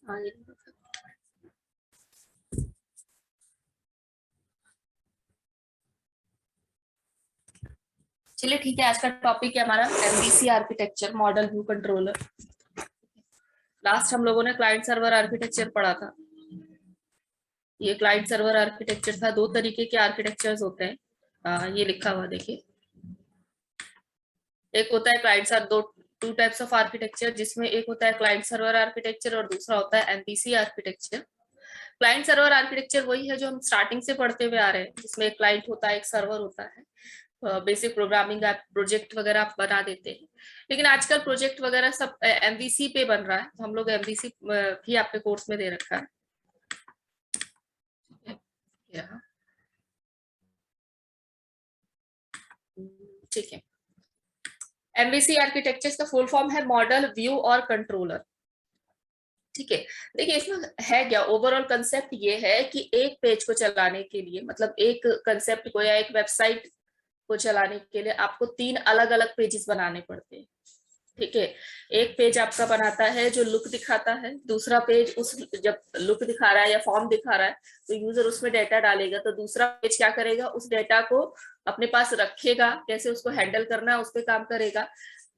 हाँ, चलिए ठीक है। आज का टॉपिक है हमारा MVC architecture, model view controller. Last हम लोगों ने क्लाइंट सर्वर आर्किटेक्चर पढ़ा था। ये क्लाइंट सर्वर आर्किटेक्चर था। दो तरीके के आर्किटेक्चर्स होते हैं। ये लिखा हुआ देखिए। एक होता है क्लाइंट सर्वर, दो टू टाइप्स ऑफ आर्किटेक्चर, जिसमें एक होता है क्लाइंट सर्वर आर्किटेक्चर और दूसरा होता है MVC architecture. Client server architecture वही है जो हम स्टार्टिंग से पढ़ते हुए आ रहे हैं, जिसमें एक क्लाइंट होता है, एक सर्वर होता है। बेसिक प्रोग्रामिंग ऐप प्रोजेक्ट वगैरह आप बना देते हैं। लेकिन आजकल प्रोजेक्ट वगैरह सब एमवीसी पे बन रहा है, तो हम लोग एमवीसी भी आपके कोर्स में दे रखा है। ठीक है। एमवीसी आर्किटेक्चर का फुल फॉर्म है मॉडल व्यू और कंट्रोलर। ठीक है। देखिए इसमें है क्या, ओवरऑल कंसेप्ट ये है कि एक पेज को चलाने के लिए, मतलब एक कंसेप्ट को या एक वेबसाइट को चलाने के लिए आपको तीन अलग अलग पेजेस बनाने पड़ते हैं। ठीक है। एक पेज आपका बनाता है जो लुक दिखाता है, दूसरा पेज उस जब लुक दिखा रहा है या फॉर्म दिखा रहा है तो यूजर उसमें डेटा डालेगा, तो दूसरा पेज क्या करेगा, उस डेटा को अपने पास रखेगा, कैसे उसको हैंडल करना है उस पर काम करेगा।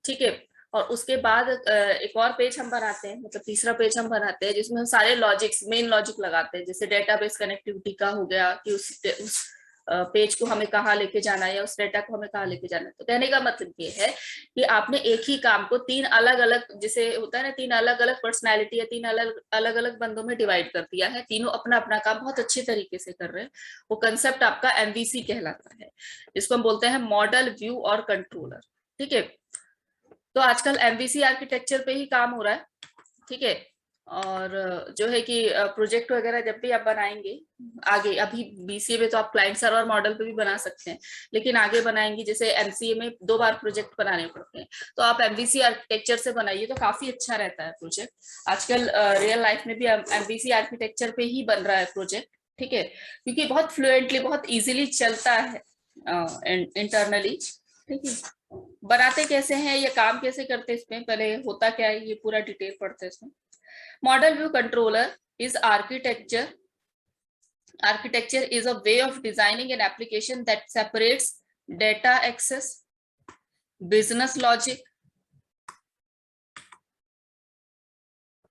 ठीक है। और उसके बाद एक और पेज हम बनाते हैं, मतलब तीसरा पेज हम बनाते हैं जिसमें हम सारे लॉजिक्स, मेन लॉजिक लगाते हैं, जैसे डेटाबेस कनेक्टिविटी का हो गया कि उस पेज को हमें कहाँ लेके जाना है या उस डेटा को हमें कहाँ लेके जाना है। तो कहने का मतलब ये है कि आपने एक ही काम को तीन अलग अलग, जैसे होता है ना, तीन अलग अलग पर्सनैलिटी या तीन अलग अलग अलग बंदों में डिवाइड कर दिया है। तीनों अपना अपना काम बहुत अच्छे तरीके से कर रहे हैं। वो कंसेप्ट आपका एमवीसी कहलाता है, जिसको हम बोलते हैं मॉडल व्यू और कंट्रोलर। ठीक है। तो आजकल एमवीसी आर्किटेक्चर पे ही काम हो रहा है। ठीक है। और जो है कि प्रोजेक्ट वगैरह जब भी आप बनाएंगे आगे, अभी बीसीए में तो आप क्लाइंट सर्वर मॉडल पे भी बना सकते हैं, लेकिन आगे बनाएंगे, जैसे एमसीए में 2 बार प्रोजेक्ट बनाने पड़ते हैं, तो आप एमवीसी आर्किटेक्चर से बनाइए तो काफी अच्छा रहता है प्रोजेक्ट। आजकल रियल लाइफ में भी एमवीसी आर्किटेक्चर पे ही बन रहा है प्रोजेक्ट। ठीक है। क्योंकि बहुत फ्लुएंटली, बहुत इजीली चलता है इंटरनली। ठीक है। बनाते कैसे हैं, ये काम कैसे करते हैं, इसमें पहले होता क्या है ये पूरा डिटेल पढ़ते हैं इसमें। Model view controller is architecture. Architecture is a way of designing an application that separates data access, business logic,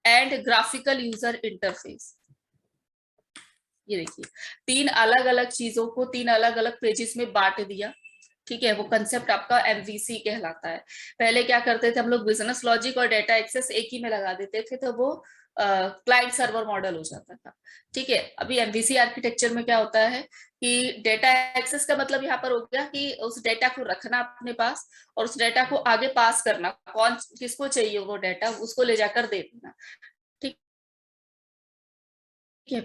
and graphical user interface. ये देखिए, तीन अलग अलग चीजों को तीन अलग अलग पेजेस में बांट दिया। ठीक है। वो कंसेप्ट आपका एमवीसी कहलाता है। पहले क्या करते थे हम लोग, बिजनेस लॉजिक और डेटा एक्सेस एक ही में लगा देते थे, तो वो क्लाइंट सर्वर मॉडल हो जाता था। ठीक है। अभी एमवीसी आर्किटेक्चर में क्या होता है कि डेटा एक्सेस का मतलब यहाँ पर हो गया कि उस डेटा को रखना अपने पास और उस डेटा को आगे पास करना, कौन किसको चाहिए वो डेटा, उसको ले जाकर दे देना। ठीक है।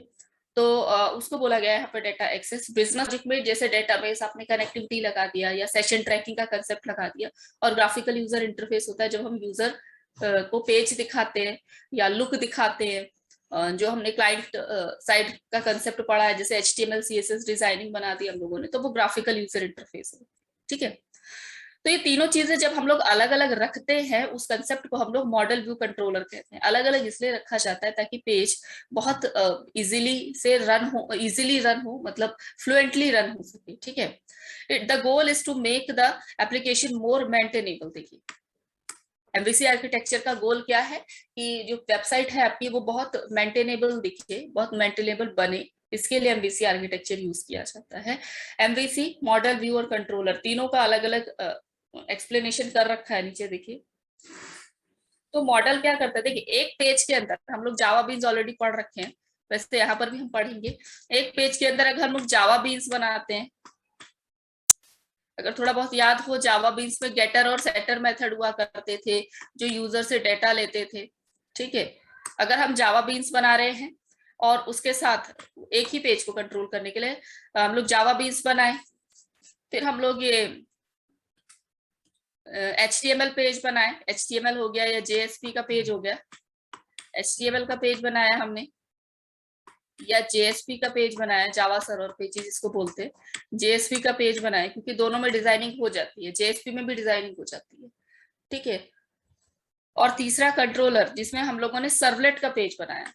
तो उसको बोला गया है यहाँ पर डेटा एक्सेस। बिजनेस लॉजिक में जैसे डेटाबेस आपने कनेक्टिविटी लगा दिया या सेशन ट्रैकिंग का कंसेप्ट लगा दिया, और ग्राफिकल यूजर इंटरफेस होता है जब हम यूजर को पेज दिखाते हैं या लुक दिखाते हैं। जो हमने क्लाइंट साइड का कंसेप्ट पढ़ा है, जैसे HTML CSS डिजाइनिंग बना दी हम लोगों ने, तो वो ग्राफिकल यूजर इंटरफेस है। ठीक है। तो ये तीनों चीजें जब हम लोग अलग अलग रखते हैं, उस कंसेप्ट को हम लोग मॉडल व्यू कंट्रोलर कहते हैं। अलग अलग इसलिए रखा जाता है ताकि पेज बहुत इजीली रन हो, मतलब फ्लुएंटली रन हो सके। ठीक है। The goal is to make the application more maintainable. देखिए एमवीसी आर्किटेक्चर का गोल क्या है कि जो वेबसाइट है आपकी वो बहुत मेंटेनेबल दिखे, बहुत मेंटेनेबल बने, इसके लिए एमवीसी आर्किटेक्चर यूज किया जाता है। एमवीसी, मॉडल व्यू और कंट्रोलर, तीनों का अलग अलग एक्सप्लेनेशन कर रखा है नीचे देखिए। तो मॉडल क्या करता है, देखिए एक पेज के अंदर हम लोग जावा बीन्स ऑलरेडी पढ़ रखे हैं, वैसे यहाँ पर भी हम पढ़ेंगे। एक पेज के अंदर अगर हम लोग जावा बीन्स बनाते हैं, अगर थोड़ा बहुत याद हो, जावा बीन्स में गेटर और सेटर मेथड हुआ करते थे जो यूजर से डेटा लेते थे। ठीक है। अगर हम जावा बीन्स बना रहे हैं और उसके साथ एक ही पेज को कंट्रोल करने के लिए हम लोग जावा बीन्स बनाए, फिर हम लोग ये HTML पेज बनाए, HTML हो गया या JSP का पेज हो गया, HTML का पेज बनाया हमने या JSP का पेज बनाया, जावा सर्वर पेज जिसको बोलते हैं, JSP का पेज बनाया, क्योंकि दोनों में डिजाइनिंग हो जाती है, JSP में भी डिजाइनिंग हो जाती है। ठीक है। और तीसरा कंट्रोलर, जिसमें हम लोगों ने सर्वलेट का पेज बनाया।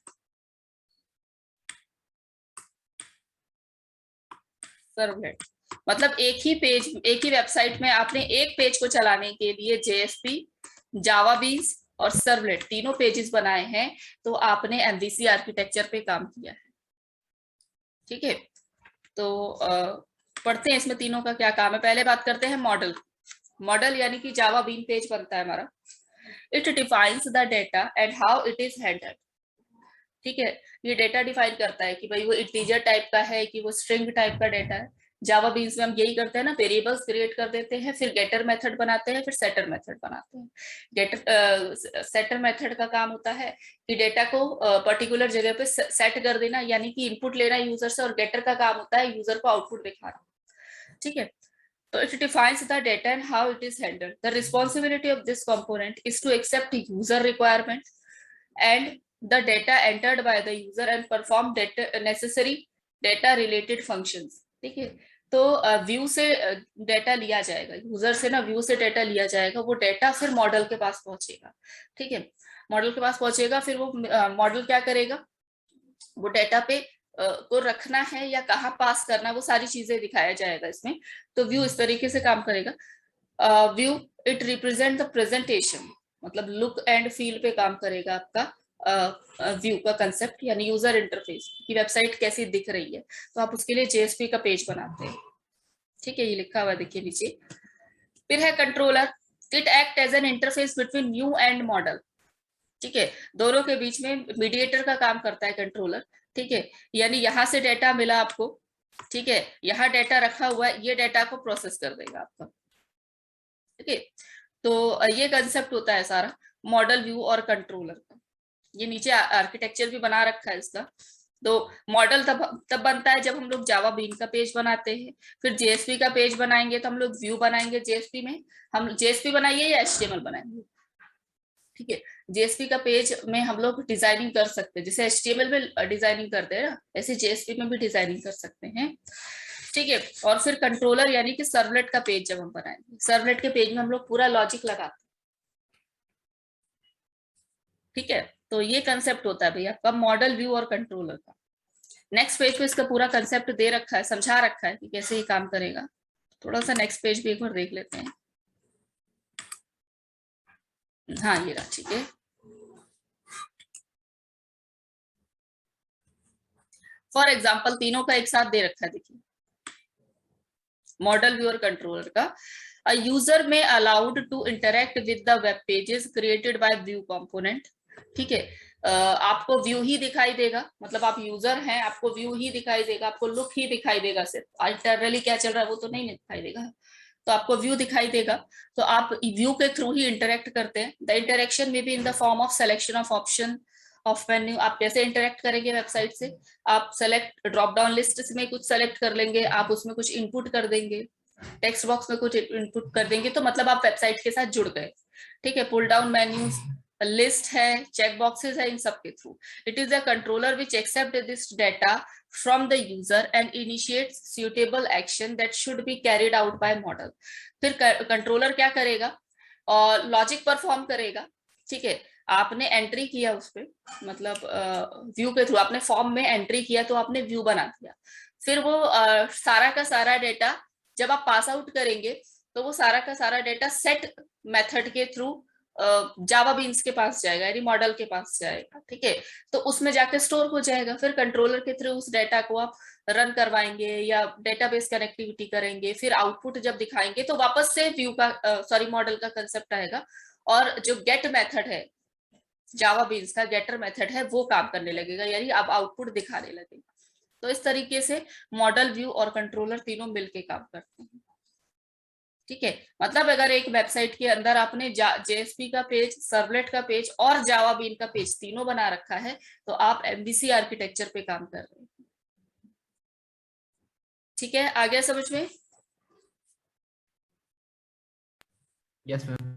सर्वलेट मतलब एक ही पेज, एक ही वेबसाइट में आपने एक पेज को चलाने के लिए जेएसपी, जावाबीन्स और सर्वलेट तीनों पेजेस बनाए हैं, तो आपने एमवीसी आर्किटेक्चर पे काम किया है। ठीक है, तो पढ़ते हैं इसमें तीनों का क्या काम है। पहले बात करते हैं मॉडल। मॉडल यानी कि जावा बीन पेज बनता है हमारा। It defines the data and how it is handled. ठीक है, ये डेटा डिफाइन करता है कि भाई वो इंटीजर टाइप का है कि वो स्ट्रिंग टाइप का डेटा है। जावा बीन्स में हम यही करते हैं ना, वेरिएबल्स क्रिएट कर देते हैं, फिर गेटर मेथड बनाते हैं, फिर सेटर मेथड बनाते हैं। गेटर सेटर मेथड का काम होता है कि डेटा को पर्टिकुलर जगह पे सेट कर देना, यानी कि इनपुट लेना यूजर से, और गेटर का काम होता है यूजर को आउटपुट दिखाना। ठीक है, so it defines the data and how it is handled. The responsibility of this component is to accept user requirement and the data entered by the user and perform data necessary data related functions. ठीक है, तो view से data लिया जाएगा, user से ना view से data लिया जाएगा, वो डेटा फिर मॉडल के पास पहुंचेगा। ठीक है, मॉडल के पास पहुंचेगा, फिर वो मॉडल क्या करेगा, वो डेटा पे को रखना है या कहाँ पास करना, वो सारी चीजें दिखाया जाएगा इसमें। तो व्यू इस तरीके से काम करेगा। View it represent the presentation, मतलब लुक एंड फील पे काम करेगा आपका व्यू का कंसेप्ट, यानी यूजर इंटरफेस की वेबसाइट कैसी दिख रही है, तो आप उसके लिए जेएसपी का पेज बनाते हैं। ठीक है, ये लिखा हुआ देखिए नीचे। फिर है controller. It act as an interface between you and model. ठीक है, दोनों के बीच में मीडिएटर का काम करता है कंट्रोलर। ठीक है, यानी यहां से डेटा मिला आपको, ठीक है, यहाँ डेटा रखा हुआ है, ये डेटा को प्रोसेस कर देगा आपका। ठीक है, तो ये कंसेप्ट होता है सारा मॉडल, व्यू और कंट्रोलर का। ये नीचे आर्किटेक्चर भी बना रखा है इसका। तो मॉडल तब बनता है जब हम लोग जावा बीन का पेज बनाते हैं। फिर जेएसपी का पेज बनाएंगे तो हम लोग व्यू बनाएंगे जेएसपी में। हम जेएसपी बनाइए या एचटीएमएल बनाएंगे। ठीक है, जेएसपी का पेज में हम लोग डिजाइनिंग कर सकते हैं, जैसे एचटीएमएल में डिजाइनिंग करते हैं ना, ऐसे जेएसपी में भी डिजाइनिंग कर सकते हैं। ठीक है, और फिर कंट्रोलर यानी कि सर्वलेट का पेज जब हम बनाएंगे, सर्वलेट के पेज में हम लोग पूरा लॉजिक लगाते हैं। ठीक है, तो ये कंसेप्ट होता है भैया आपका मॉडल, व्यू और कंट्रोलर का। नेक्स्ट पेज पे इसका पूरा कंसेप्ट दे रखा है, समझा रखा है कि कैसे ये काम करेगा। थोड़ा सा नेक्स्ट पेज भी एक बार देख लेते हैं। हाँ ये रहा, ठीक है। फॉर एग्जाम्पल तीनों का एक साथ दे रखा है, देखिए मॉडल, व्यू और कंट्रोलर का। A user may allowed to interact with the web pages created by view component. ठीक है, आपको व्यू ही दिखाई देगा, मतलब आप यूजर हैं, आपको व्यू ही दिखाई देगा, आपको लुक ही दिखाई देगा, सिर्फ इंटरनली क्या चल रहा है वो तो नहीं दिखाई देगा। तो आपको व्यू दिखाई देगा, तो आप व्यू के थ्रू ही इंटरेक्ट करते हैं। द इंटरेक्शन में be in the form of selection of option of menu. आप कैसे इंटरेक्ट करेंगे वेबसाइट से, आप सेलेक्ट ड्रॉप डाउन लिस्ट में कुछ सेलेक्ट कर लेंगे, आप उसमें कुछ इनपुट कर देंगे, टेक्स्ट बॉक्स में कुछ इनपुट कर देंगे, तो मतलब आप वेबसाइट के साथ जुड़ गए। ठीक है, पुल डाउन मेन्यूज, लिस्ट है, चेक बॉक्सेस है, इन सब के through. It is the controller which accept this data from the user and initiates suitable action that should be carried out by model. फिर कंट्रोलर क्या करेगा, और लॉजिक परफॉर्म करेगा। ठीक है, आपने एंट्री किया उस पर, मतलब व्यू के थ्रू आपने फॉर्म में एंट्री किया तो आपने व्यू बना दिया। फिर वो सारा का सारा डेटा जब आप पास आउट करेंगे तो वो सारा का सारा डेटा सेट मेथड के थ्रू जावा बीन्स के पास जाएगा, यानी मॉडल के पास जाएगा। ठीक है, तो उसमें जाके स्टोर हो जाएगा। फिर कंट्रोलर के थ्रू उस डेटा को आप रन करवाएंगे या डेटाबेस कनेक्टिविटी करेंगे, फिर आउटपुट जब दिखाएंगे तो वापस से व्यू का सॉरी मॉडल का कंसेप्ट आएगा, और जो गेट मेथड है, जावा बीन्स का गेटर मेथड है, वो काम करने लगेगा, यानी अब आउटपुट दिखाने लगेगा। तो इस तरीके से मॉडल, व्यू और कंट्रोलर तीनों मिलके काम करते हैं। ठीक है, मतलब अगर एक वेबसाइट के अंदर आपने जेएसपी का पेज, सर्वलेट का पेज और जावा बीन का पेज तीनों बना रखा है, तो आप एमवीसी आर्किटेक्चर पे काम कर रहे हैं। ठीक है, आ गया समझ में? Yes ma'am.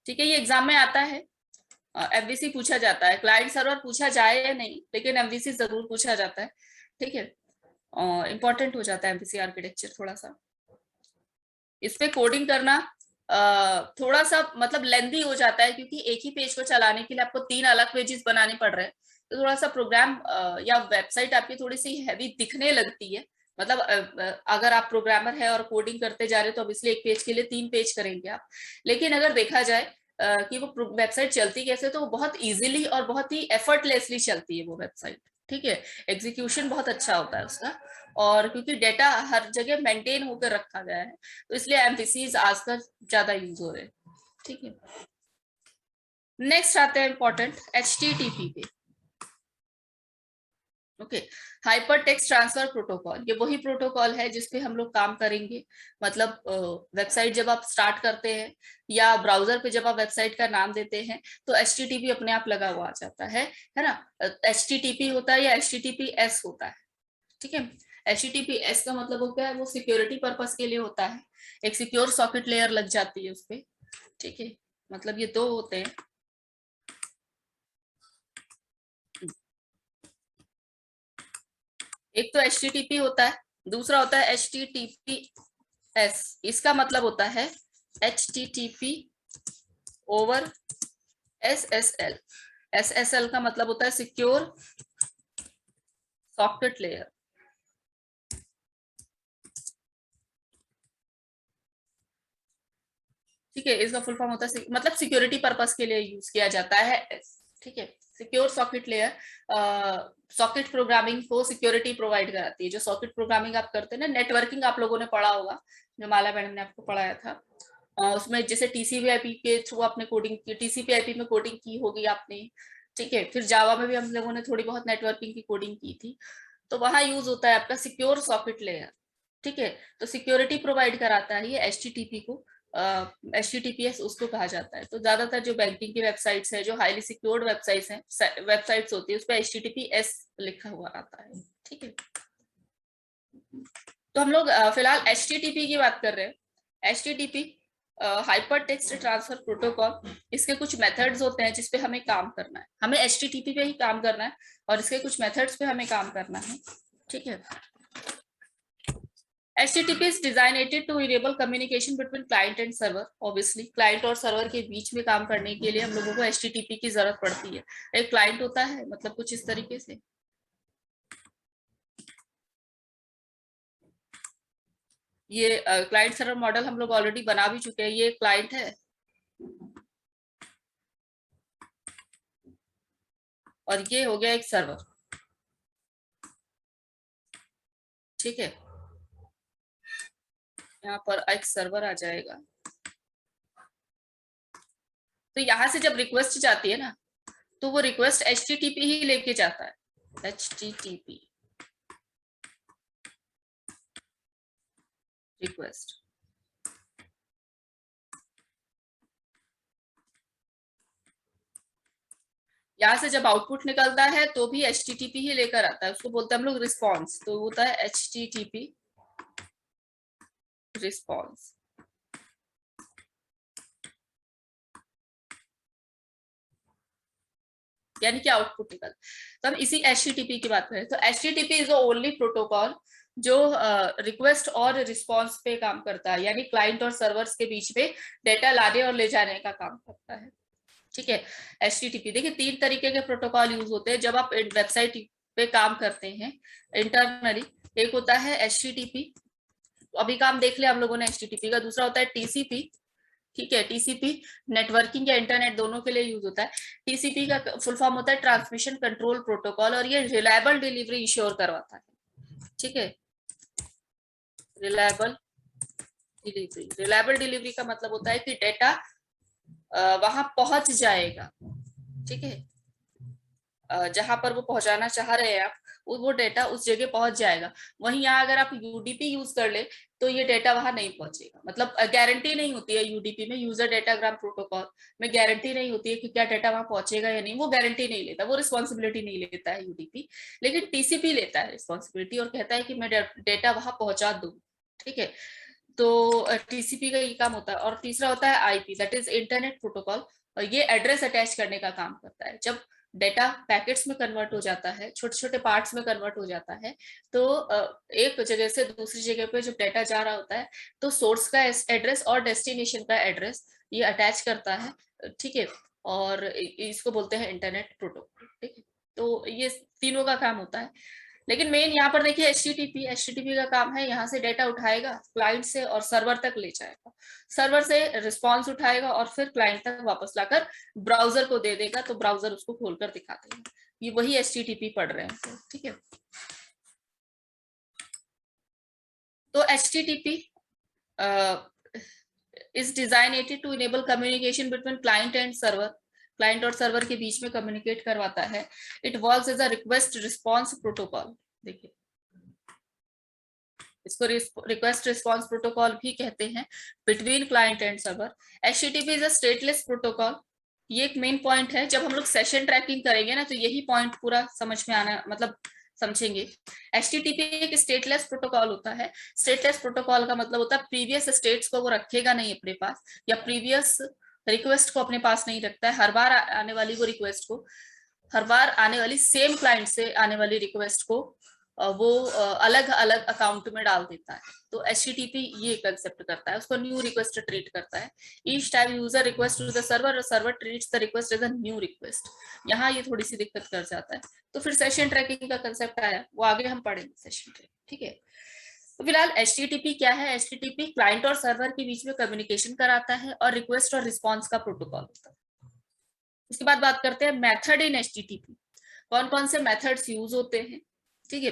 ठीक है, ये एग्जाम में आता है, एमवीसी पूछा जाता है। क्लाइंट सर्वर पूछा जाए या नहीं, लेकिन एमवीसी जरूर पूछा जाता है। ठीक है, इंपॉर्टेंट हो जाता है एमवीसी आर्किटेक्चर थोड़ा सा। इस पे कोडिंग करना थोड़ा सा मतलब लेंदी हो जाता है, क्योंकि एक ही पेज को चलाने के लिए आपको 3 अलग पेजेस बनाने पड़ रहे हैं। तो थोड़ा सा प्रोग्राम या वेबसाइट आपकी थोड़ी सी हैवी दिखने लगती है। मतलब अगर आप प्रोग्रामर है और कोडिंग करते जा रहे हो तो ऑब्वियसली एक पेज के लिए 3 पेज करेंगे आप। लेकिन अगर देखा जाए कि वो वेबसाइट चलती कैसे, तो वो बहुत इजीली और बहुत ही एफर्टलेसली चलती है वो वेबसाइट। ठीक है, एग्जीक्यूशन बहुत अच्छा होता है उसका, और क्योंकि डेटा हर जगह मेंटेन होकर रखा गया है, तो इसलिए एमवीसीज आजकल ज्यादा यूज हो रहे हैं। ठीक है, नेक्स्ट आते हैं इंपॉर्टेंट एचटीटीपी पे। Okay, hyper text transfer protocol, ये वही प्रोटोकॉल है जिसपे हम लोग काम करेंगे। मतलब वेबसाइट जब आप स्टार्ट करते हैं या ब्राउजर पे जब आप वेबसाइट का नाम देते हैं तो एचटीटीपी अपने आप लगा हुआ आ जाता है ना। एचटीटीपी होता है या एचटीटीपीएस होता है। ठीक है, एचटीटीपीएस का मतलब होता है वो सिक्योरिटी पर्पस के लिए होता है, एक सिक्योर सॉकेट लेयर लग जाती है उसपे। ठीक है, मतलब ये दो होते हैं। एक तो एचटीटीपी होता है, दूसरा होता है एचटीटीपीएस। इसका मतलब होता है एचटीटीपी ओवर एसएसएल। एसएसएल का मतलब होता है सिक्योर सॉकेट लेयर। ठीक है, इसका फुल फॉर्म होता है मतलब सिक्योरिटी पर्पस के लिए यूज किया जाता है। ठीक है, secure socket layer socket programming को सिक्योरिटी प्रोवाइड कराती है। जो सॉकेट प्रोग्रामिंग आप करते हैं ना, नेटवर्किंग आप लोगों ने पढ़ा होगा, जो माला मैडम ने आपको पढ़ाया था। उसमें जैसे टीसीपी/आईपी के थ्रू आपने कोडिंग की, टीसीपी/आईपी में कोडिंग की होगी आपने। ठीक है, फिर जावा में भी हम लोगों ने थोड़ी बहुत नेटवर्किंग की कोडिंग की थी। तो वहां यूज होता है आपका सिक्योर सॉकेट लेयर। ठीक है, तो सिक्योरिटी प्रोवाइड कराता है ये एचटीटीपी को। एचटीटीपीएस उसको कहा जाता है। तो ज्यादातर जो बैंकिंग की वेबसाइट्स है, जो हाईली सिक्योर्ड वेबसाइट्स हैं, वेबसाइट्स होती है, उस पर एचटीटीपीएस लिखा हुआ आता है। ठीक है, तो हम लोग फिलहाल एचटीटीपी की बात कर रहे हैं। HTTP hyper text transfer protocol, इसके कुछ मेथड्स होते हैं जिसपे हमें काम करना है। हमें एचटीटीपी पे ही काम करना है और इसके कुछ मेथड्स पे हमें काम करना है। ठीक है, HTTP is designed to enable communication between client and server. Obviously, client और server के बीच में काम करने के लिए हम लोगों को HTTP की जरूरत पड़ती है। एक client होता है, मतलब कुछ इस तरीके से। ये क्लाइंट सर्वर मॉडल हम लोग ऑलरेडी बना भी चुके हैं। ये क्लाइंट है और ये हो गया एक सर्वर। ठीक है, यहाँ पर एक सर्वर आ जाएगा। तो यहाँ से जब रिक्वेस्ट जाती है ना, तो वो रिक्वेस्ट HTTP ही लेके जाता है। HTTP रिक्वेस्ट, यहाँ से जब आउटपुट निकलता है तो भी HTTP ही लेकर आता है। उसको बोलते हैं हम लोग रिस्पॉन्स। तो होता है HTTP रिस्पॉन्स। यानी कि आउटपुट निकल। तो हम इसी HTTP की बात करें तो HTTP is the only protocol जो रिक्वेस्ट और रिस्पॉन्स पे काम करता है, यानी क्लाइंट और सर्वर्स के बीच में डेटा लाने और ले जाने का काम करता है। ठीक है, HTTP देखिए 3 तरीके के प्रोटोकॉल यूज होते हैं जब आप वेबसाइट पे काम करते हैं इंटरनली। एक होता है HTTP, अभी काम देख लिया हम लोगों ने HTTP का। दूसरा होता है TCP। ठीक है, TCP नेटवर्किंग या इंटरनेट दोनों के लिए यूज होता है। TCP का फुल फॉर्म होता है ट्रांसमिशन कंट्रोल प्रोटोकॉल, और ये रिलायबल डिलीवरी इंश्योर करवाता है। ठीक है, रिलायबल डिलीवरी। रिलायबल डिलीवरी का मतलब होता है कि डेटा वहां पहुंच जाएगा। ठीक है, जहां पर वो पहुंचाना चाह रहे हैं आप, वो डेटा उस जगह पहुंच जाएगा। वहीं यहाँ अगर आप यूडीपी यूज कर ले तो ये डेटा वहां नहीं पहुंचेगा। मतलब गारंटी नहीं होती है यूडीपी में, यूजर डेटाग्राम प्रोटोकॉल में गारंटी नहीं होती है कि क्या डेटा वहां पहुंचेगा या नहीं। वो गारंटी नहीं लेता, वो रिस्पॉन्सिबिलिटी नहीं लेता है यूडीपी। लेकिन टीसीपी लेता है रिस्पॉन्सिबिलिटी और कहता है कि मैं डेटा वहां पहुंचा दूं। ठीक है, तो टीसीपी का ये काम होता है। और तीसरा होता है IP, that is internet protocol, और ये एड्रेस अटैच करने का काम करता है। जब डेटा पैकेट्स में कन्वर्ट हो जाता है, छोटे छोटे पार्ट्स में कन्वर्ट हो जाता है। तो एक जगह से दूसरी जगह पे जब डेटा जा रहा होता है तो सोर्स का एड्रेस और डेस्टिनेशन का एड्रेस ये अटैच करता है, ठीक है, और इसको बोलते हैं इंटरनेट प्रोटोकॉल, ठीक है। तो ये तीनों का काम होता है। लेकिन मेन यहाँ पर देखिए एचटीटीपी का काम है, यहाँ से डेटा उठाएगा क्लाइंट से और सर्वर तक ले जाएगा, सर्वर से रिस्पॉन्स उठाएगा और फिर क्लाइंट तक वापस लाकर ब्राउजर को दे देगा, तो ब्राउजर उसको खोलकर दिखा देगा। ये वही एचटीटीपी पढ़ रहे हैं, ठीक है। तो HTTP is designated to enable communication between client and server, client और सर्वर के बीच में कम्युनिकेट करवाता है। It works as a request response protocol, देखिए इसको रिक्वेस्ट रिस्पॉन्स प्रोटोकॉल भी कहते हैं, between client and server. HTTP is a stateless protocol, ये एक मेन पॉइंट है। जब हम लोग सेशन ट्रैकिंग करेंगे ना तो यही पॉइंट पूरा समझ में आना, मतलब समझेंगे। एचटीटीपी एक स्टेटलेस प्रोटोकॉल होता है। स्टेटलेस प्रोटोकॉल का मतलब होता है प्रीवियस स्टेट्स को वो रखेगा नहीं अपने पास, या प्रीवियस रिक्वेस्ट को अपने पास नहीं रखता है। हर बार आने वाली वो रिक्वेस्ट को, हर बार आने वाली सेम क्लाइंट से आने वाली रिक्वेस्ट को वो अलग अलग अकाउंट में डाल देता है। तो एचटीटीपी ये कंसेप्ट करता है, उसको न्यू रिक्वेस्ट ट्रीट करता है। Each time user request to the server, server treats the request as a new request. यहाँ ये थोड़ी सी दिक्कत कर जाता है। तो फिर सेशन ट्रैकिंग का कंसेप्ट आया, वो आगे हम पढ़ेंगे सेशन ट्रैकिंग, ठीक है। तो फिलहाल एचटीटीपी क्या है? एचटीटीपी क्लाइंट और सर्वर के बीच में कम्युनिकेशन कराता है और रिक्वेस्ट और रिस्पॉन्स का प्रोटोकॉल होता है। इसके बाद बात करते हैं मेथड इन एचटीटीपी, कौन कौन से मेथड्स यूज होते हैं, ठीक है।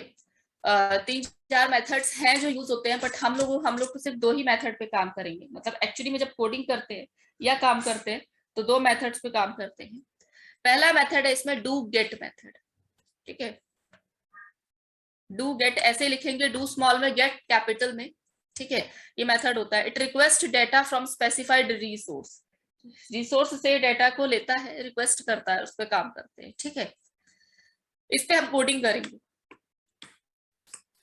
3-4 मेथड्स हैं जो यूज होते हैं, बट हम लोग तो सिर्फ 2 ही मेथड पे काम करेंगे। मतलब एक्चुअली में जब कोडिंग करते हैं या काम करते हैं तो 2 मेथड्स पे काम करते हैं। पहला मेथड है इसमें डू गेट मेथड, ठीक है। डू गेट ऐसे लिखेंगे, डू स्मॉल में, गेट कैपिटल में, ठीक है। ये मेथड होता है। It request data from specified resource, resource से डेटा को लेता है, रिक्वेस्ट करता है, उस पर काम करते हैं, ठीक है। इस पे हम कोडिंग करेंगे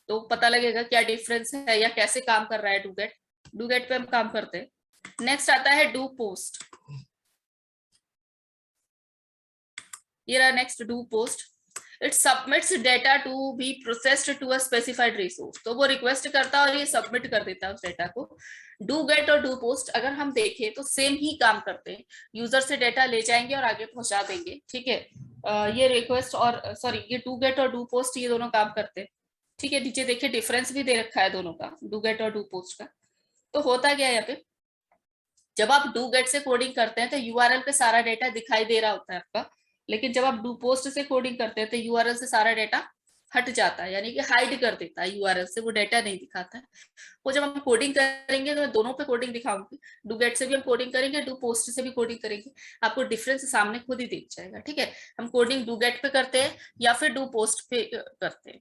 तो पता लगेगा क्या डिफरेंस है या कैसे काम कर रहा है डू गेट। डू गेट पे हम काम करते हैं। नेक्स्ट आता है डू पोस्ट, ये रहा next do post. It submits data to be processed to a specified resource, तो वो रिक्वेस्ट करता है और ये सबमिट कर देता है उस डेटा को। डू गेट और डू पोस्ट अगर हम देखें तो सेम ही काम करते हैं, यूजर से डेटा ले जाएंगे और आगे पहुंचा देंगे, ठीक है। ये रिक्वेस्ट और सॉरी ये डू गेट और डू पोस्ट ये दोनों काम करते हैं, ठीक है। नीचे देखिए डिफरेंस भी दे रखा है दोनों का, डू गेट और डू पोस्ट का। तो होता क्या है यहाँ पे, जब आप डू गेट से कोडिंग करते हैं तो यूआरएल पे सारा डेटा दिखाई दे रहा होता है आपका, लेकिन जब आप डू पोस्ट से कोडिंग करते हैं तो यूआरएल से सारा डेटा हट जाता है, यानी कि हाइड कर देता है यूआरएल से, वो डेटा नहीं दिखाता है। वो जब हम कोडिंग करेंगे तो मैं दोनों पे कोडिंग दिखाऊंगी, डू गेट से भी हम कोडिंग करेंगे, डू पोस्ट से भी कोडिंग करेंगे, आपको डिफरेंस सामने खुद ही दिख जाएगा, ठीक है। हम कोडिंग डू गेट पे करते हैं या फिर डू पोस्ट पे करते हैं,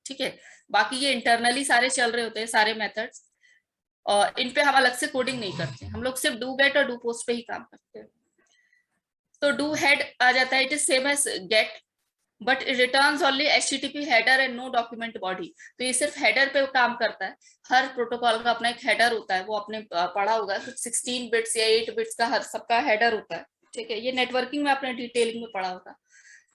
ठीक है। बाकी ये इंटरनली सारे चल रहे होते हैं सारे मेथड्स, और इन पे हम अलग से कोडिंग नहीं करते, हम लोग सिर्फ डू गेट और डू पोस्ट पे ही काम करते हैं। तो डू हेड आ जाता है, it is same as get but it returns only HTTP header and no document body. तो ये सिर्फ हेडर पे काम करता है। हर प्रोटोकॉल का अपना एक हेडर होता है, वो आपने पढ़ा होगा कुछ 16 बिट्स या 8 बिट्स का हर सबका हेडर होता है, ठीक है। ये नेटवर्किंग में आपने डिटेलिंग में पढ़ा होगा,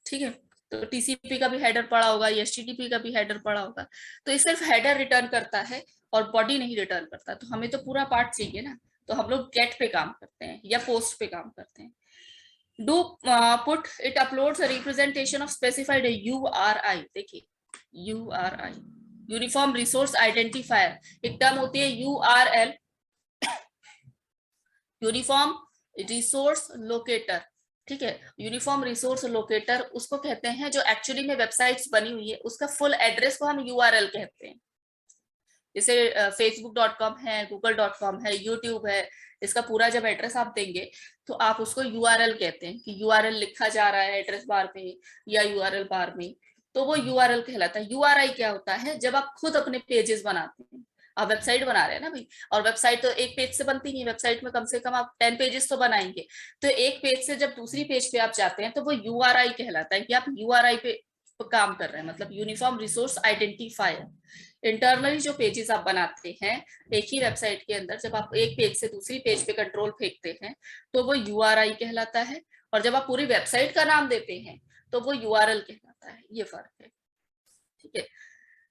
ठीक है। तो टीसीपी का भी हेडर पढ़ा होगा, एचटीटीपी का भी हेडर पढ़ा होगा। तो ये सिर्फ हेडर रिटर्न करता है और बॉडी नहीं रिटर्न करता। तो हमें तो पूरा पार्ट चाहिए ना, तो हम लोग गेट पे काम करते हैं या पोस्ट पे काम करते हैं। Do put, it uploads a representation of specified URI, देखिए यूआरआई यूनिफॉर्म रिसोर्स आइडेंटिफायर, एक टर्म होती है यूआरएल, यूनिफॉर्म रिसोर्स लोकेटर, ठीक है। यूनिफॉर्म रिसोर्स लोकेटर उसको कहते हैं जो एक्चुअली में वेबसाइट्स बनी हुई है उसका फुल एड्रेस को हम यूआरएल कहते हैं। जैसे facebook.com है, google.com है, यूट्यूब है, इसका पूरा जब एड्रेस आप देंगे तो आप उसको यूआरएल कहते हैं कि यूआरएल लिखा जा रहा है एड्रेस बार में या यूआरएल बार में, तो वो यूआरएल कहलाता है। यूआरआई क्या होता है, जब आप खुद अपने पेजेस बनाते हैं, आप वेबसाइट बना रहे हैं ना भाई, और वेबसाइट तो एक पेज से बनती नहीं, वेबसाइट में कम से कम आप 10 पेजेस तो बनाएंगे। तो एक पेज से जब दूसरी पेज पे आप जाते हैं तो वो यूआरआई कहलाता है कि आप यूआरआई पे काम कर रहे हैं, मतलब यूनिफॉर्म रिसोर्स आइडेंटिफायर। इंटरनली जो पेजेस आप बनाते हैं एक ही वेबसाइट के अंदर, जब आप एक पेज से दूसरी पेज पे कंट्रोल फेंकते हैं तो वो यूआरआई कहलाता है, और जब आप पूरी वेबसाइट का नाम देते हैं तो वो यूआरएल कहलाता है। ये फर्क है, ठीक है।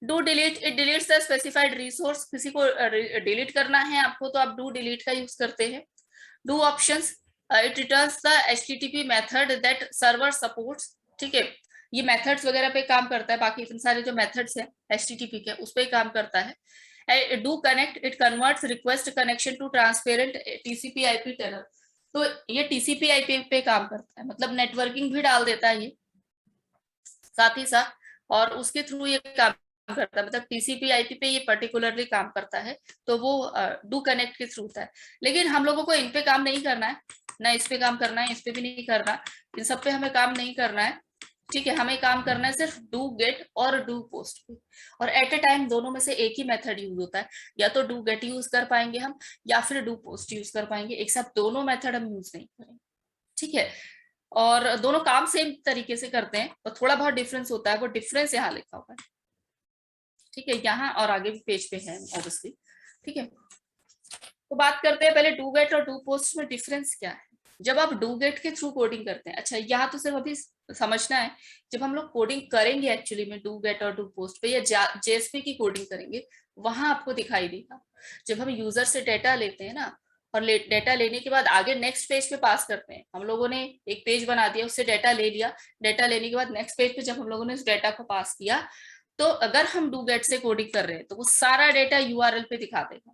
Do delete, it deletes the specified resource. किसी को डिलीट करना है आपको तो आप डू डिलीट का यूज करते हैं। Do options, it returns the HTTP method that server supports, ठीक है। ये मेथड्स वगैरह पे काम करता है, बाकी इतने सारे जो मेथड्स हैं एचटीटीपी के उस पे काम करता है। Do connect, it converts request connection to transparent TCP IP tunnel. तो ये टीसीपी आईपी पे काम करता है, मतलब नेटवर्किंग भी डाल देता है ये साथ ही साथ, और उसके थ्रू ये काम करता है, मतलब टीसीपी आईपी पे ये पर्टिकुलरली काम करता है। तो वो डू कनेक्ट के थ्रू होता है। लेकिन हम लोगों को इन पे काम नहीं करना है, ना इस पे काम करना है, इस पे भी नहीं करना, इन सब पे हमें काम नहीं करना है, ठीक है। हमें काम करना है सिर्फ डू गेट और डू पोस्ट पे, और एट ए टाइम दोनों में से एक ही मेथड यूज होता है। या तो डू गेट यूज कर पाएंगे हम, या फिर डू पोस्ट यूज कर पाएंगे, एक साथ दोनों मेथड हम यूज नहीं करेंगे, ठीक है। और दोनों काम सेम तरीके से करते हैं, और थोड़ा बहुत डिफरेंस होता है, वो डिफरेंस यहाँ लिखा हुआ है, ठीक है, यहाँ और आगे भी पेज पे है ऑब्वियसली, ठीक है। तो बात करते हैं पहले डू गेट और डू पोस्ट में डिफरेंस क्या है। जब आप डू गेट के थ्रू कोडिंग करते हैं, अच्छा यहाँ तो सिर्फ अभी समझना है, जब हम लोग कोडिंग करेंगे एक्चुअली में डू गेट और डू पोस्ट पे, या जेएसपी की कोडिंग करेंगे, वहां आपको दिखाई देगा। जब हम यूजर से डेटा लेते हैं ना, और डेटा लेने के बाद आगे नेक्स्ट पेज पे पास करते हैं, हम लोगों ने एक पेज बना दिया, उससे डेटा ले लिया, डेटा लेने के बाद नेक्स्ट पेज पे जब हम लोगों ने उस डेटा को पास किया, तो अगर हम डू गेट से कोडिंग कर रहे हैं तो वो सारा डेटा यूआरएल पे दिखा देगा।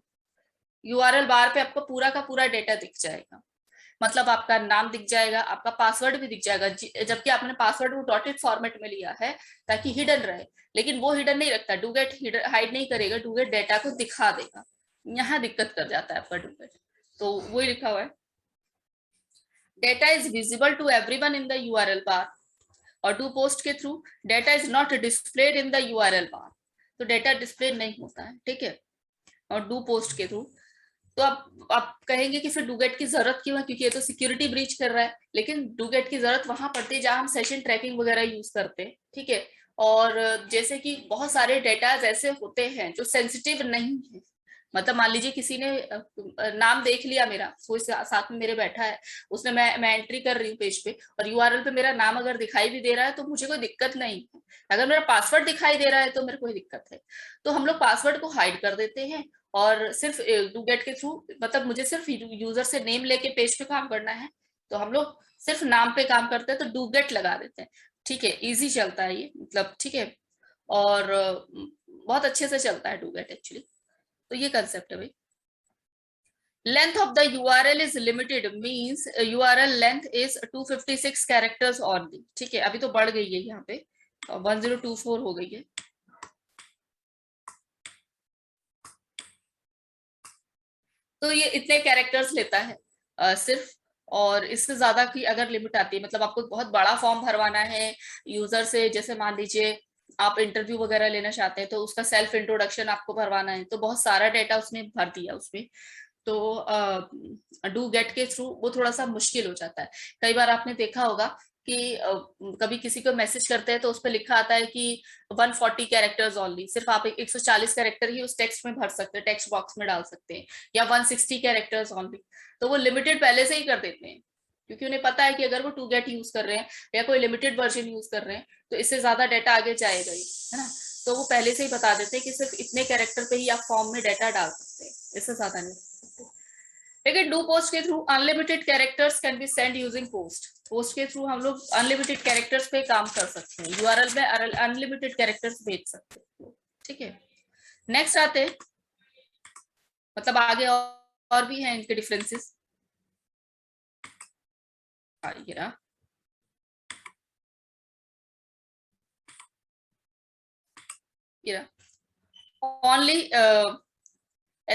यूआरएल बार पे आपको पूरा का पूरा डेटा दिख जाएगा, मतलब आपका नाम दिख जाएगा, आपका पासवर्ड भी दिख जाएगा, जबकि आपने पासवर्ड वो डॉटेड फॉर्मेट में लिया है ताकि हिडन रहे, लेकिन वो हिडन नहीं रखता, डूगेट हाइड नहीं करेगा, डूगेट डेटा को दिखा देगा। यहाँ दिक्कत कर जाता है आपका डूगेट, तो वही लिखा हुआ है, data is visible to everyone in the URL bar. और डू पोस्ट के through data is not displayed in the URL bar, तो डेटा डिस्प्ले नहीं होता है, ठीक है। और डू पोस्ट के थ्रू, तो आप कहेंगे कि फिर डूगेट की जरूरत क्यों है, क्योंकि ये तो सिक्योरिटी ब्रीच कर रहा है। लेकिन डूगेट की जरूरत वहां पड़ती है जहां हम सेशन ट्रैकिंग वगैरह यूज करते हैं, ठीक है। और जैसे कि बहुत सारे डेटा ऐसे होते हैं जो सेंसिटिव नहीं है, मतलब मान लीजिए किसी ने नाम देख लिया मेरा, कोई साथ में मेरे बैठा है, उसने मैं एंट्री कर रही हूँ पेज पे, और यूआरएल पे मेरा नाम अगर दिखाई भी दे रहा है तो मुझे कोई दिक्कत नहीं है। अगर मेरा पासवर्ड दिखाई दे रहा है तो मेरे को दिक्कत है। तो हम लोग पासवर्ड को हाइड कर देते हैं, और सिर्फ डूगेट के थ्रू, मतलब मुझे सिर्फ यूजर से नेम लेके पेज पे काम करना है, तो हम लोग सिर्फ नाम पे काम करते हैं तो डूगेट लगा देते हैं, ठीक है। इजी चलता है ये, मतलब ठीक है, और बहुत अच्छे से चलता है डूगेट एक्चुअली। तो ये कंसेप्ट है भाई। Length of the URL is limited, means URL length is 256 characters only, ठीक है। अभी तो बढ़ गई है यहाँ पे, 1024 हो गई है। तो ये इतने कैरेक्टर्स लेता है सिर्फ, और इससे ज्यादा की अगर लिमिट आती है, मतलब आपको बहुत बड़ा फॉर्म भरवाना है यूजर से, जैसे मान लीजिए आप इंटरव्यू वगैरह लेना चाहते हैं, तो उसका सेल्फ इंट्रोडक्शन आपको भरवाना है, तो बहुत सारा डेटा उसने भर दिया उसमें, तो डू गेट के थ्रू वो थोड़ा सा मुश्किल हो जाता है। कई बार आपने देखा होगा कि कभी किसी को मैसेज करते हैं तो उस पर लिखा आता है कि 140 कैरेक्टर्स ओनली, सिर्फ आप 140 कैरेक्टर ही उस टेक्स्ट में भर सकते हैं, टेक्स्ट बॉक्स में डाल सकते हैं, या 160 कैरेक्टर्स ओनली। तो वो लिमिटेड पहले से ही कर देते हैं, क्योंकि उन्हें पता है कि अगर वो टू गेट यूज कर रहे हैं या कोई लिमिटेड वर्जन यूज कर रहे हैं तो इससे ज्यादा डाटा आगे जाएगा ही, है ना। तो वो पहले से ही बता देते हैं कि सिर्फ इतने कैरेक्टर पे ही आप फॉर्म में डाटा डाल सकते हैं, इससे ज्यादा नहीं। लेकिन डू पोस्ट के through unlimited characters can be send using post, post के थ्रू हम लोग अनलिमिटेड कैरेक्टर्स पे काम कर सकते हैं, यूआरएल में अनलिमिटेड कैरेक्टर्स भेज सकते हैं, ठीक है। नेक्स्ट आते हैं, मतलब आगे और भी हैं इनके डिफरेंसेस। ये रहा, ये रहा, only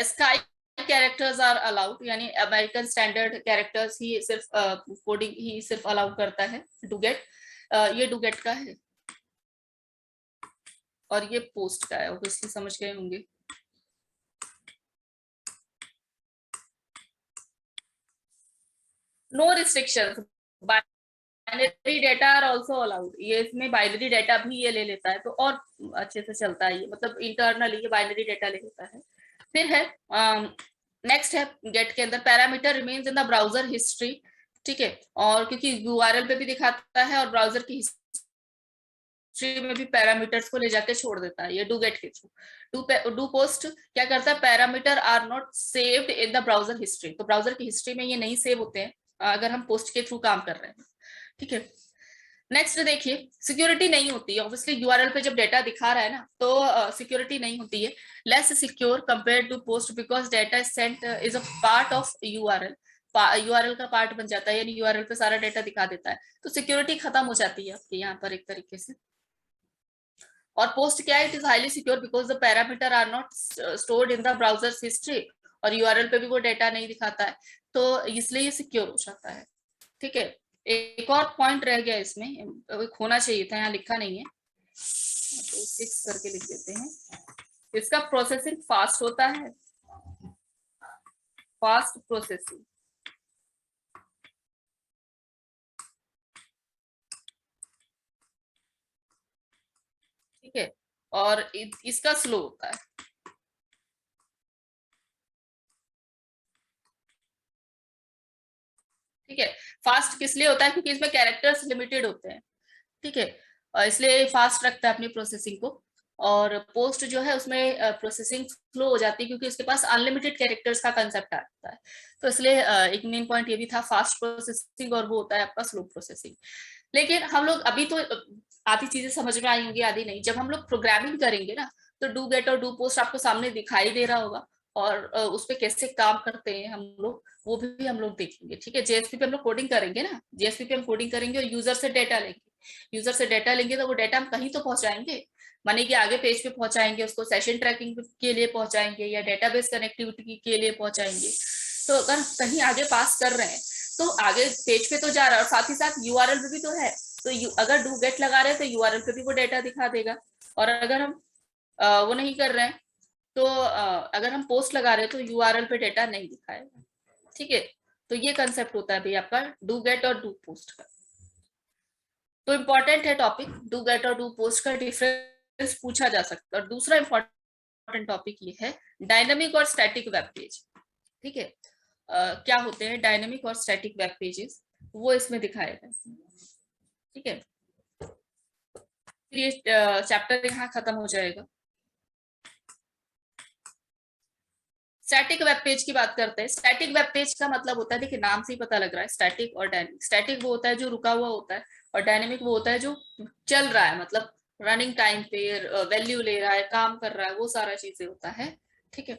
ASCII characters are allowed, यानी अमेरिकन स्टैंडर्ड कैरेक्टर्स ही सिर्फ कोडिंग ही सिर्फ अलाउ करता है डूगेट। ये डूगेट का है, और ये पोस्ट का है, ऑब्वियसली समझ गए होंगे। No restrictions, binary data are also allowed, ये इसमें बाइनरी डेटा भी ये ले लेता है तो और अच्छे से चलता है ये, मतलब इंटरनली ये बाइनरी डेटा ले लेता है। फिर है नेक्स्ट है गेट के अंदर parameter remains in the browser history, ठीक है, और क्योंकि यूआरएल पे भी दिखाता है और ब्राउजर की हिस्ट्री में भी पैरामीटर्स को ले जाके छोड़ देता है ये डू गेट के थ्रू। डू पोस्ट क्या करता है, parameter are not saved in the browser history, तो ब्राउजर की हिस्ट्री में ये नहीं सेव होते हैं अगर हम पोस्ट के थ्रू काम कर रहे हैं, ठीक है। नेक्स्ट देखिए सिक्योरिटी नहीं होती है, ऑब्वियसली यूआरएल पे जब डेटा दिखा रहा है ना तो सिक्योरिटी नहीं होती है, less secure compare to post because data sent is a part of URL, URL का पार्ट बन जाता है, यानी यूआरएल पे सारा डेटा दिखा देता है, तो सिक्योरिटी खत्म हो जाती है आपके यहाँ पर एक तरीके से। और पोस्ट क्या है, it is highly secure because the parameter are not stored in the browser history, और यूआरएल पे भी वो डेटा नहीं दिखाता है, तो इसलिए ये सिक्योर हो जाता है, ठीक है। एक और पॉइंट रह गया इसमें, होना चाहिए था, यहाँ लिखा नहीं है तो 6 करके लिख देते हैं, इसका प्रोसेसिंग फास्ट होता है, फास्ट प्रोसेसिंग, ठीक है, और इसका स्लो होता है, ठीक है। फास्ट किस लिए होता है, क्योंकि इसमें कैरेक्टर्स लिमिटेड होते हैं, ठीक है, इसलिए फास्ट रखता है अपनी प्रोसेसिंग को। और पोस्ट जो है उसमें प्रोसेसिंग स्लो हो जाती है क्योंकि उसके पास अनलिमिटेड कैरेक्टर्स का कंसेप्ट आता है, तो इसलिए एक मेन पॉइंट ये भी था फास्ट प्रोसेसिंग, और वो होता है आपका स्लो प्रोसेसिंग। लेकिन हम लोग अभी तो आधी चीजें समझ में आई होंगी, आधी नहीं, जब हम लोग प्रोग्रामिंग करेंगे ना तो डू गेट और डू पोस्ट आपको सामने दिखाई दे रहा होगा, और उस पर कैसे काम करते हैं हम लोग वो भी हम लोग देखेंगे, ठीक है। जेएसपी पे हम लोग कोडिंग करेंगे ना, जेएसपी पे हम कोडिंग करेंगे और यूजर से डेटा लेंगे, यूजर से डेटा लेंगे तो वो डेटा हम कहीं तो पहुंचाएंगे, माने कि आगे पेज पे पहुंचाएंगे, उसको सेशन ट्रैकिंग के लिए पहुंचाएंगे या डेटाबेस कनेक्टिविटी के लिए पहुंचाएंगे। तो अगर कहीं आगे पास कर रहे हैं तो आगे पेज पे तो जा रहा है और साथ ही साथ यूआरएल पे भी तो है, तो अगर डू गेट लगा रहे हैं तो यूआरएल पे भी वो डेटा दिखा देगा, और अगर हम वो नहीं कर रहे हैं तो अगर हम पोस्ट लगा रहे हैं तो यूआरएल पे डेटा नहीं दिखाएगा, ठीक है। तो ये कंसेप्ट होता है भाई आपका डू गेट और डू पोस्ट का। तो इंपॉर्टेंट है टॉपिक, डू गेट और डू पोस्ट का डिफरेंस पूछा जा सकता है। और दूसरा इंपॉर्टेंट टॉपिक ये है डायनामिक और स्टैटिक वेब पेज, ठीक है। क्या होते हैं डायनामिक और स्टैटिक वेब पेजेस, वो इसमें दिखाया गया, ठीक है। फिर ये चैप्टर यहाँ खत्म हो जाएगा। स्टैटिक वेब पेज की बात करते हैं। स्टैटिक वेब पेज का मतलब होता है, देखिए नाम से ही पता लग रहा है स्टैटिक और डायनेमिक। स्टैटिक वो होता है जो रुका हुआ होता है, और डायनेमिक वो होता है जो चल रहा है, मतलब रनिंग टाइम पे वैल्यू ले रहा है, काम कर रहा है, वो सारा चीजें होता है, ठीक है।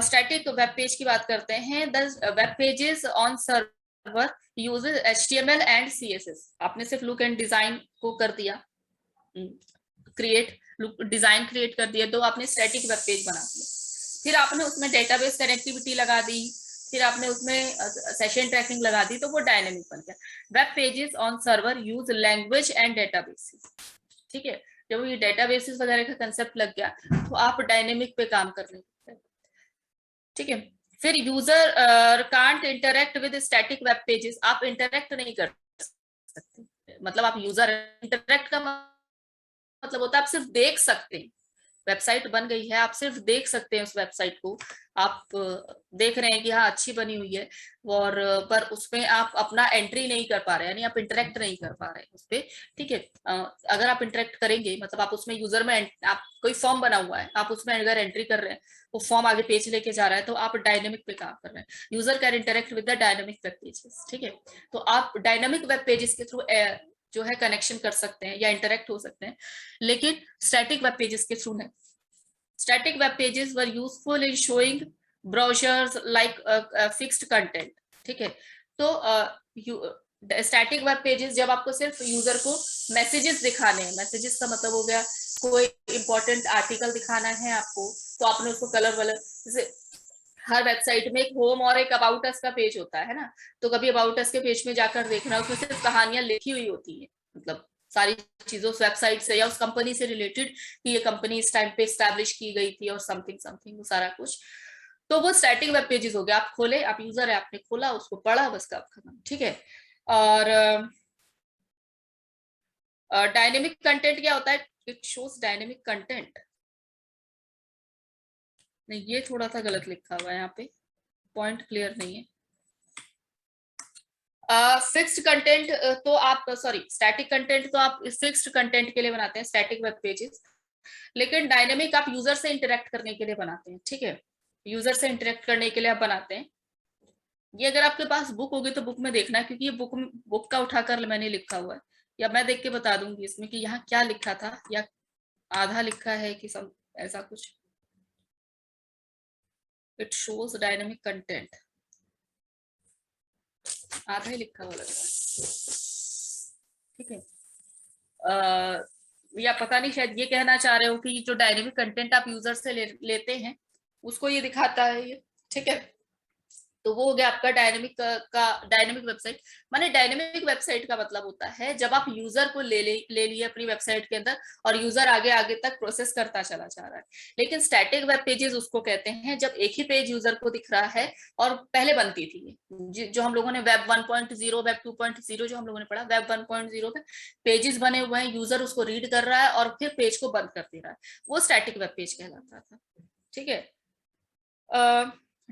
स्टैटिक वेब पेज की बात करते हैं। The web pages on server uses HTML and CSS। आपने सिर्फ लुक एंड डिजाइन को कर दिया क्रिएट, डिजाइन क्रिएट कर दिया, तो आपने स्टैटिक वेब पेज बना दिया। फिर आपने उसमें डेटाबेस कनेक्टिविटी लगा दी, फिर आपने उसमें सेशन ट्रैकिंग लगा दी, तो वो डायनेमिक बन गया। Web pages on server use language and databases, ठीक है। जब ये डेटाबेसेस वगैरह का कंसेप्ट लग गया तो आप डायनेमिक पे काम कर रहे हैं, ठीक है। फिर user can't interact with static web pages, आप इंटरेक्ट नहीं कर सकते, मतलब आप यूजर इंटरेक्ट का मतलब होता है आप सिर्फ देख सकते हैं, वेबसाइट बन गई है आप सिर्फ देख सकते हैं उस वेबसाइट को, आप देख रहे हैं कि हाँ अच्छी बनी हुई है, और पर उसमें आप अपना एंट्री नहीं कर पा रहे हैं, यानी आप इंटरेक्ट नहीं कर पा रहे हैं उस पर, ठीक है। अगर आप इंटरेक्ट करेंगे, मतलब आप उसमें यूजर में आप कोई फॉर्म बना हुआ है, आप उसमें अगर एंट्री कर रहे हैं, वो फॉर्म आगे पेज लेके जा रहा है, तो आप डायनेमिक पे काम कर रहे हैं। User can interact with the dynamic web pages, ठीक है। तो आप डायनेमिक वेब पेजेस के थ्रू जो है कनेक्शन कर सकते हैं या इंटरेक्ट हो सकते हैं, लेकिन स्टैटिक वेब पेजेस के थ्रू नहीं। Static web pages were useful in showing brochures like fixed content, ठीक है। तो स्टैटिक वेब पेजेस जब आपको सिर्फ यूजर को मैसेजेस दिखाने हैं, मैसेजेस का मतलब हो गया कोई इंपॉर्टेंट आर्टिकल दिखाना है आपको, तो आपने उसको कलर वलर, जैसे हर वेबसाइट में एक होम और एक अबाउट अस का पेज होता है ना, तो कभी अबाउट अस के पेज में जाकर देखना, उसमें सिर्फ कहानियां लिखी हुई होती है, मतलब सारी चीजों उस वेबसाइट से या उस कंपनी से रिलेटेड कि ये कंपनी इस टाइम पे एस्टैब्लिश की गई थी और समथिंग समथिंग, वो सारा कुछ, तो वो स्टैटिक वेब पेजेस हो गया। आप खोले, आप यूजर है, आपने खोला, उसको पढ़ा, बस का खत्म, ठीक है। और डायनेमिक कंटेंट क्या होता है? It shows dynamic content. नहीं, ये थोड़ा सा गलत लिखा हुआ है यहाँ पे, पॉइंट क्लियर नहीं है। फिक्स्ड कंटेंट तो आप, सॉरी, स्टैटिक कंटेंट तो आप फिक्स्ड कंटेंट के लिए बनाते हैं, स्टैटिक वेब पेजेस। लेकिन डायनेमिक आप यूजर से इंटरेक्ट करने के लिए बनाते हैं, ठीक है, यूजर से इंटरेक्ट करने के लिए आप बनाते हैं। ये अगर आपके पास बुक होगी तो बुक में देखना, क्योंकि ये बुक का उठाकर मैंने लिखा हुआ है, या मैं देख के बता दूंगी इसमें कि यहाँ क्या लिखा था, या आधा लिखा है कि सब ऐसा कुछ। इट शोज डायनेमिक कंटेंट, आधा ही लिखा हुआ लग रहा है, ठीक है। या पता नहीं, शायद ये कहना चाह रहे हो कि जो डायनेमिक कंटेंट आप यूजर से लेते हैं उसको ये दिखाता है ये, ठीक है। तो वो हो गया आपका डायनेमिक का डायनेमिक वेबसाइट। माने डायनेमिक वेबसाइट का मतलब होता है जब आप यूजर को ले लिए अपनी वेबसाइट के अंदर और यूजर आगे आगे तक प्रोसेस करता चला जा रहा है। लेकिन स्टैटिक वेब पेजेस उसको कहते हैं जब एक ही पेज यूजर को दिख रहा है, और पहले बनती थी जो हम लोगों ने वेब 1.0 वेब 2.0 जो हम लोगों ने पढ़ा, वेब 1.0 में पेजेस बने हुए हैं, यूजर उसको रीड कर रहा है और फिर पेज को बंद कर दे रहा है, वो स्टैटिक वेब पेज कहलाता था, ठीक है।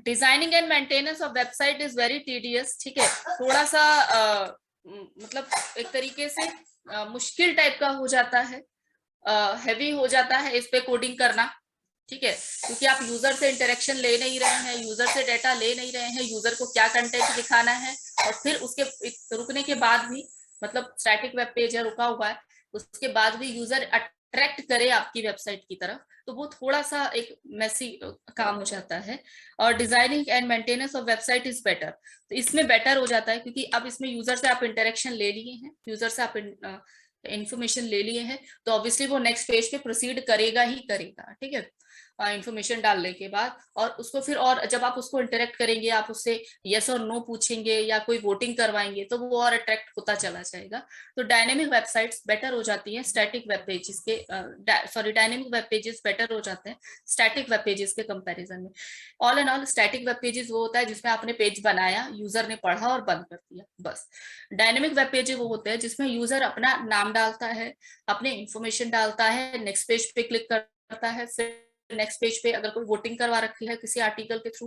Designing and maintenance of website is very tedious, ठीक है, थोड़ा सा मतलब एक तरीके से मुश्किल टाइप का हो जाता है, हैवी हो जाता है इस पे कोडिंग करना, ठीक है, क्योंकि आप यूजर से इंटरेक्शन ले नहीं रहे हैं, यूजर से डेटा ले नहीं रहे हैं, यूजर को क्या कंटेंट दिखाना है, और फिर उसके रुकने के बाद भी, मतलब स्टैटिक वेब पेज है, रुका हुआ है, उसके बाद भी यूजर अट्रैक्ट करे आपकी वेबसाइट की तरफ, तो वो थोड़ा सा एक मेसी काम हो जाता है। और designing and maintenance of website is better, तो इसमें बेटर हो जाता है क्योंकि अब इसमें यूजर से आप इंटरेक्शन ले लिए हैं, यूजर से आप इंफॉर्मेशन ले लिए हैं, तो ऑब्वियसली वो नेक्स्ट पेज पे प्रोसीड करेगा ही करेगा, ठीक है, इंफॉर्मेशन डालने के बाद। और उसको फिर, और जब आप उसको इंटरेक्ट करेंगे, आप उससे यस और नो पूछेंगे या कोई वोटिंग करवाएंगे, तो वो और अट्रैक्ट होता चला जाएगा। तो डायनेमिक वेबसाइट्स बेटर हो जाती हैं स्टैटिक वेब पेजेस के, sorry, dynamic web pages better हो जाते हैं स्टैटिक वेब पेजेस के कंपैरिजन में। All and all static web pages वो होता है जिसमें आपने पेज बनाया, यूजर ने पढ़ा और बंद कर दिया, बस। डायनेमिक वेब पेज वो होते हैं जिसमें यूजर अपना नाम डालता है, अपने इंफॉर्मेशन डालता है, नेक्स्ट पेज पे क्लिक करता है, फिर नेक्स्ट पेज पे अगर कोई वोटिंग करवा रखी है किसी आर्टिकल के थ्रू,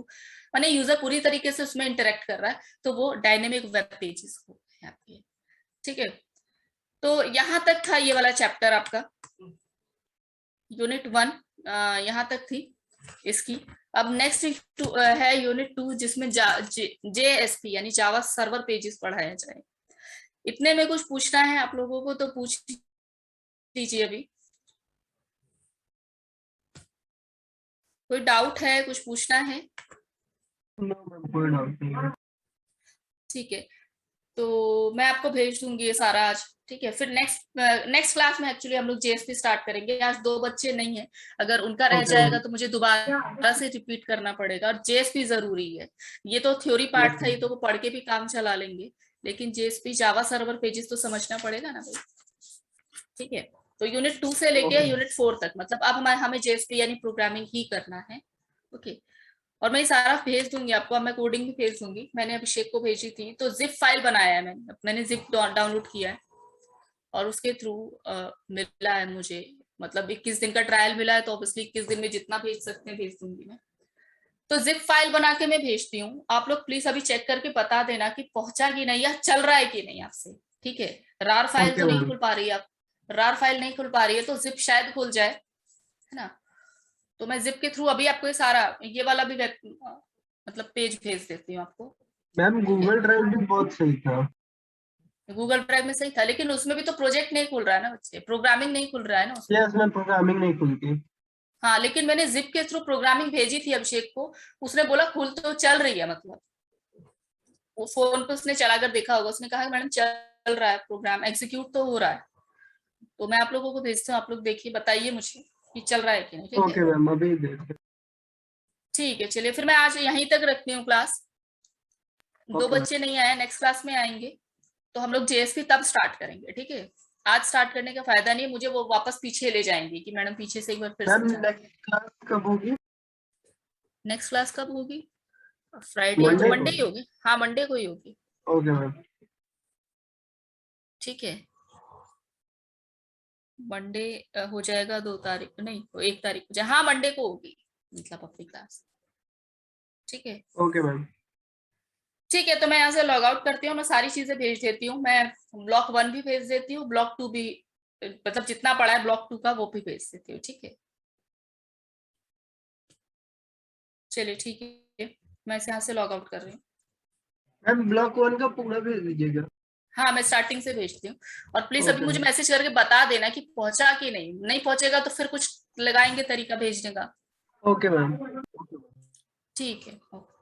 माने यूजर पूरी तरीके से उसमें इंटरेक्ट कर रहा है, तो वो डायनेमिक वेब पेजेस होते हैं आपके, ठीक है। तो यहां तक था ये वाला चैप्टर आपका, यूनिट 1 यहां तक थी इसकी। अब नेक्स्ट है यूनिट 2 जिसमें JSP यानी जावा सर्वर पेजेस पढ़ाया जाए। इतने में कुछ पूछना है आप लोगों को तो पूछ लीजिए अभी, कोई डाउट है, कुछ पूछना है? कोई डाउट नहीं है। ठीक है, तो मैं आपको भेज दूंगी ये सारा आज, ठीक है। फिर नेक्स्ट क्लास में एक्चुअली हम लोग JSP स्टार्ट करेंगे। आज 2 बच्चे नहीं है, अगर उनका रह जाएगा तो मुझे दोबारा से रिपीट करना पड़ेगा, और JSP जरूरी है। ये तो थ्योरी पार्ट था, ये तो वो पढ़ के भी काम चला लेंगे, लेकिन JSP जावा सर्वर पेजेस तो समझना पड़ेगा ना भाई, ठीक है। तो यूनिट 2 से लेके यूनिट 4 तक, मतलब अब हमें JSP यानी प्रोग्रामिंग ही करना है, ओके। और मैं सारा भेज दूंगी आपको, अब मैं कोडिंग भी भेज दूंगी, मैंने अभिषेक को भेजी थी, तो जिप फाइल बनाया है मैंने जिप डाउनलोड किया है, और उसके थ्रू मिला है मुझे, मतलब 21 दिन का ट्रायल मिला है, तो ऑब्वियसली 21 दिन में जितना भेज सकते हैं भेज दूंगी मैं। तो जिप फाइल बना के मैं भेजती हूँ, आप लोग प्लीज अभी चेक करके बता देना कि पहुंचा कि नहीं, या चल रहा है कि नहीं आपसे, ठीक है। रार फाइल तो नहीं खुल पा रही है, आप रार फाइल नहीं खुल पा रही है तो जिप शायद खुल जाए, है ना। तो मैं जिप के थ्रू अभी आपको ये सारा, ये वाला भी मतलब पेज भेज देती हूँ आपको। मैम गूगल ड्राइव भी बहुत सही था। गूगल ड्राइव में सही था, लेकिन उसमें भी तो प्रोजेक्ट नहीं खुल रहा है ना बच्चे, प्रोग्रामिंग नहीं खुल रहा है ना उसमें। यस मैम, प्रोग्रामिंग नहीं खुलती। हाँ, लेकिन मैंने जिप के थ्रू प्रोग्रामिंग भेजी थी अभिषेक को, उसने बोला खुल तो चल रही है, मतलब वो फोन पे उसने चला कर देखा होगा, उसने कहा मैडम चल रहा है, प्रोग्राम एग्जीक्यूट तो हो रहा है। तो मैं आप लोगों को भेजती हूँ, आप लोग देखिए, बताइए मुझे कि चल रहा है कि नहीं, ठीक है। ओके मैम, अभी देख। ठीक है, चलिए फिर मैं आज यहीं तक रखती हूँ क्लास। 2 ओके बच्चे नहीं आए, नेक्स्ट क्लास में आएंगे, तो हम लोग JSP तब स्टार्ट करेंगे, ठीक है। आज स्टार्ट करने का फायदा नहीं, मुझे वो वापस पीछे ले जाएंगे कि मैडम पीछे से एक बार फिर मैम, समझा। नेक्स्ट क्लास कब होगी? नेक्स्ट क्लास कब होगी? फ्राइडे, मंडे मंडे को। ही होगी, हाँ मंडे को ही होगी, ओके मैम। ठीक है। मंडे हो जाएगा 2 तारीख, नहीं 1 तारीख हो जाए, हाँ मंडे को होगी मतलब अपनी क्लास। ठीक है, ओके मैम। ठीक है, तो मैं यहाँ से लॉग आउट करती हूँ, मैं सारी चीजें भेज देती हूँ, मैं ब्लॉक 1 भी भेज देती हूँ, ब्लॉक 2 भी, मतलब जितना पड़ा है ब्लॉक 2 का वो भी भेज देती हूँ। ठीक है, चलिए ठीक है, मैं यहाँ से लॉग आउट कर रही हूँ। मैम ब्लॉक 1 का पूरा भेज दीजिएगा। हाँ मैं स्टार्टिंग से भेजती हूँ, और प्लीज अभी ओके मुझे मैम। मैसेज करके बता देना कि पहुंचा कि नहीं, नहीं पहुंचेगा तो फिर कुछ लगाएंगे तरीका भेजने का। Okay ma'am. ठीक है, ओके।